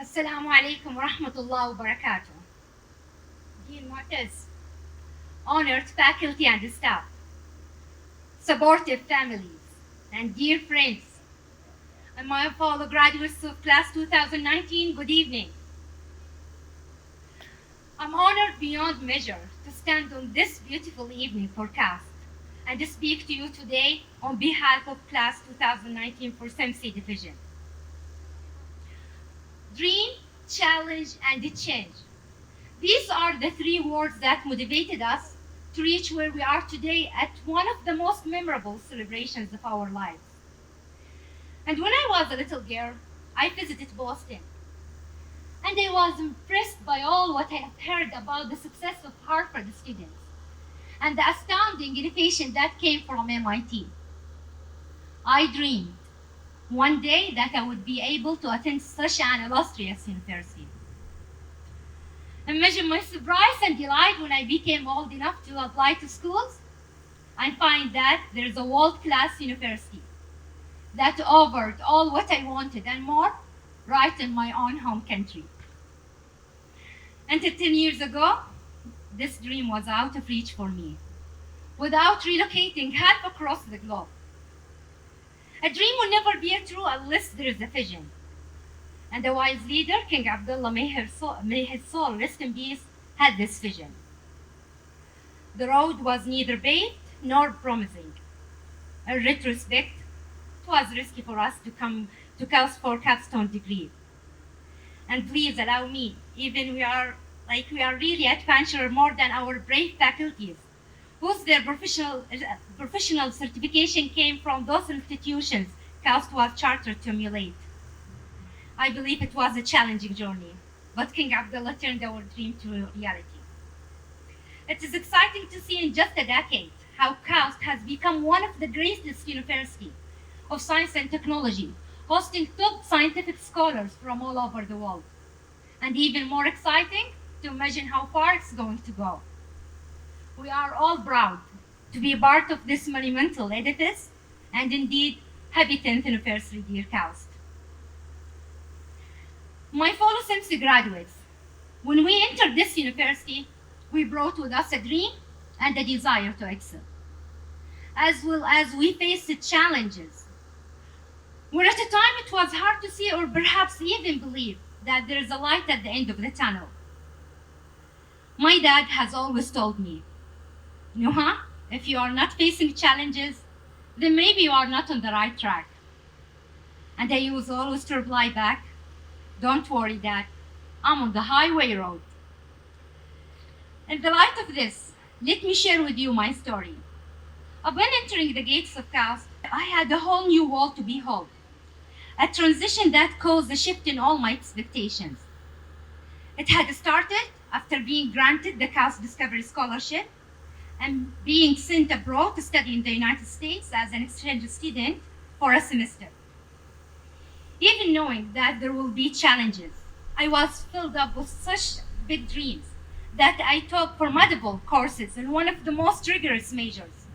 Assalamu alaikum wa rahmatullahi wa barakatuh. Dear Mu'taz, honored faculty and staff, supportive families, and dear friends, and my fellow graduates of class 2019, good evening. I'm honored beyond measure to stand on this beautiful evening for KAUST and to speak to you today on behalf of class 2019 for CEMSE division. Dream, challenge, and change. These are the three words that motivated us to reach where we are today at one of the most memorable celebrations of our lives. And when I was a little girl, I visited Boston. And I was impressed by all what I have heard about the success of Harvard students and the astounding innovation that came from MIT. I dreamed one day that I would be able to attend such an illustrious university. Imagine my surprise and delight when I became old enough to apply to schools and find that there's a world-class university that offered all what I wanted and more right in my own home country. And 10 years ago, this dream was out of reach for me, without relocating half across the globe. A dream will never be true unless there is a vision. And the wise leader, King Abdullah, may his soul rest in peace, had this vision. The road was neither paved nor promising. In retrospect, it was risky for us to come to KAUST for capstone degree. And please allow me, even we are really adventurous more than our brave faculties, whose their professional certification came from those institutions KAUST was chartered to emulate. I believe it was a challenging journey, but King Abdullah turned our dream to reality. It is exciting to see in just a decade how KAUST has become one of the greatest universities of science and technology, hosting top scientific scholars from all over the world. And even more exciting, to imagine how far it's going to go. We are all proud to be part of this monumental edifice, and indeed, happy 10th anniversary, dear KAUST. My fellow CEMSE graduates, when we entered this university, we brought with us a dream and a desire to excel, as well as we faced the challenges, where at a time it was hard to see or perhaps even believe that there is a light at the end of the tunnel. My dad has always told me, Noha, if you are not facing challenges, then maybe you are not on the right track. And I used always to reply back, don't worry, Dad, I'm on the highway road. In the light of this, let me share with you my story. Upon entering the gates of KAUST, I had a whole new world to behold, a transition that caused a shift in all my expectations. It had started after being granted the KAUST Discovery Scholarship and being sent abroad to study in the United States as an exchange student for a semester. Even knowing that there will be challenges, I was filled up with such big dreams that I took formidable courses in one of the most rigorous majors,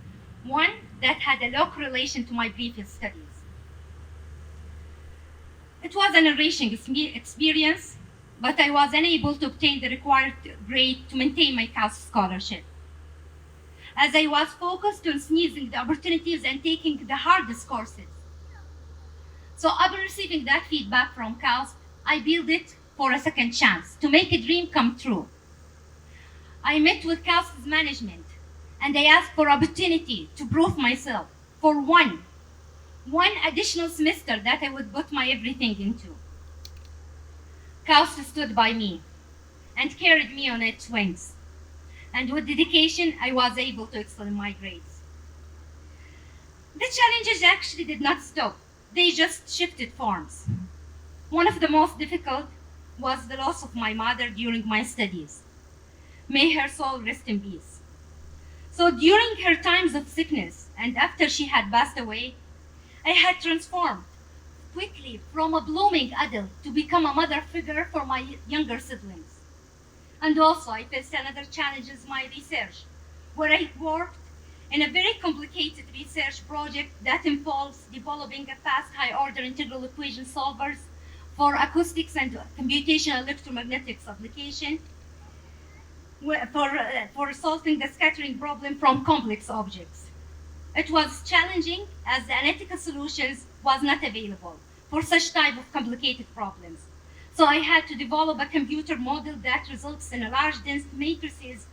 one that had a low correlation to my previous studies. It was an enriching experience, but I was unable to obtain the required grade to maintain my KAUST scholarship, as I was focused on seizing the opportunities and taking the hardest courses. So upon receiving that feedback from KAUST, I built it for a second chance to make a dream come true. I met with KAUST's management and I asked for opportunity to prove myself for one additional semester that I would put my everything into. KAUST stood by me and carried me on its wings. And with dedication, I was able to excel in my grades. The challenges actually did not stop. They just shifted forms. One of the most difficult was the loss of my mother during my studies. May her soul rest in peace. So during her times of sickness and after she had passed away, I had transformed quickly from a blooming adult to become a mother figure for my younger siblings. And also I faced another challenge is my research, where I worked in a very complicated research project that involves developing a fast high-order integral equation solvers for acoustics and computational electromagnetics application, for solving the scattering problem from complex objects. It was challenging as the analytical solutions was not available for such type of complicated problems. So I had to develop a computer model that results in a large dense matrices,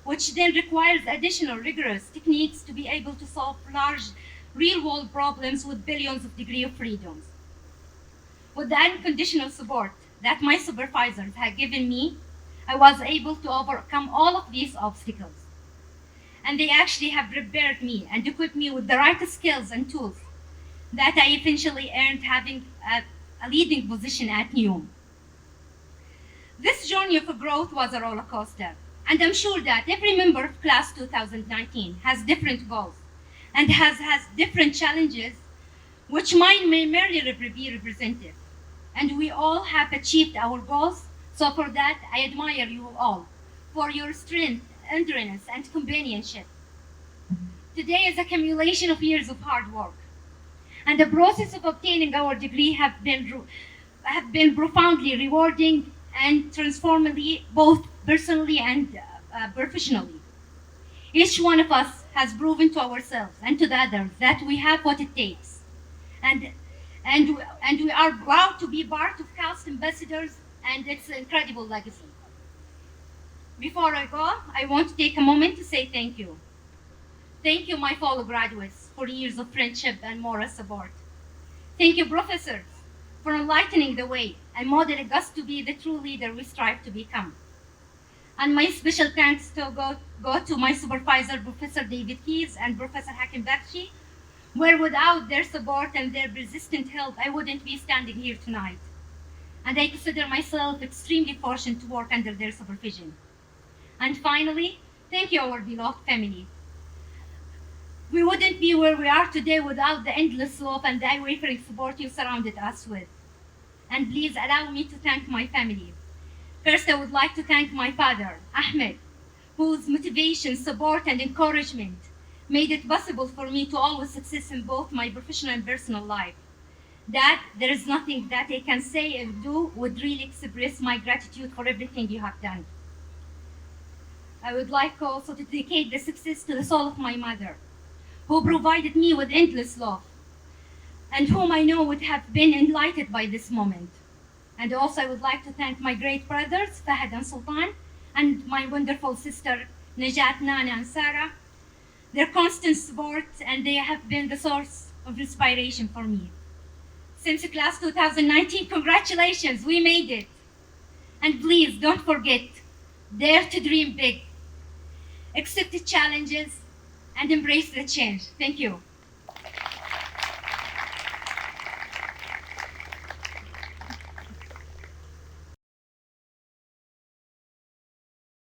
which then requires additional rigorous techniques to be able to solve large real-world problems with billions of degrees of freedoms. With the unconditional support that my supervisors had given me, I was able to overcome all of these obstacles. And they actually have prepared me and equipped me with the right skills and tools that I eventually earned having a leading position at NEOM. This journey of growth was a roller coaster, and I'm sure that every member of class 2019 has different goals and has different challenges, which mine may merely be representative. And we all have achieved our goals, so for that I admire you all for your strength, endurance, and companionship. Today is accumulation of years of hard work, and the process of obtaining our degree have been profoundly rewarding and transformative, both personally and professionally. Each one of us has proven to ourselves and to the others that we have what it takes, and we are proud to be part of KAUST Ambassadors and its incredible legacy. Before I go, I want to take a moment to say thank you. Thank you, my fellow graduates, for years of friendship and moral support. Thank you, professors, for enlightening the way and modeling us to be the true leader we strive to become. And my special thanks to go to my supervisor, Professor David Keyes and Professor Hakim Bakshi, where without their support and their persistent help, I wouldn't be standing here tonight. And I consider myself extremely fortunate to work under their supervision. And finally, thank you, our beloved family. We wouldn't be where we are today without the endless love and the unwavering support you surrounded us with. And please allow me to thank my family. First, I would like to thank my father, Ahmed, whose motivation, support, and encouragement made it possible for me to always succeed in both my professional and personal life. That there is nothing that I can say or do would really express my gratitude for everything you have done. I would like also to dedicate the success to the soul of my mother, who provided me with endless love, and whom I know would have been enlightened by this moment. And also I would like to thank my great brothers, Fahad and Sultan, and my wonderful sister, Najat, Nana, and Sarah. Their constant support, and they have been the source of inspiration for me. Since class 2019, congratulations, we made it. And please don't forget, dare to dream big, accept the challenges, and embrace the change. Thank you.